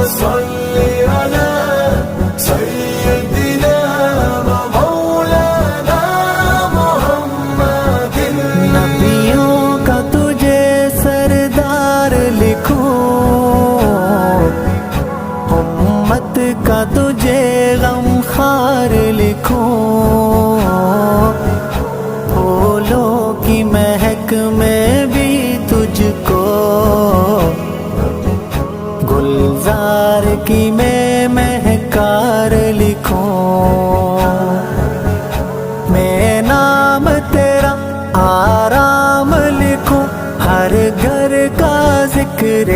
صل على سيدنا ومولانا محمد نبیوں کا تجھے سردار لکھوں امت کا تجھے غمخوار لکھوں پھولوں کی مہک میں بھی تجھ کو گلزار کی میں مہکار لکھوں میں نام تیرا آرام لکھوں ہر گھر کا ذکر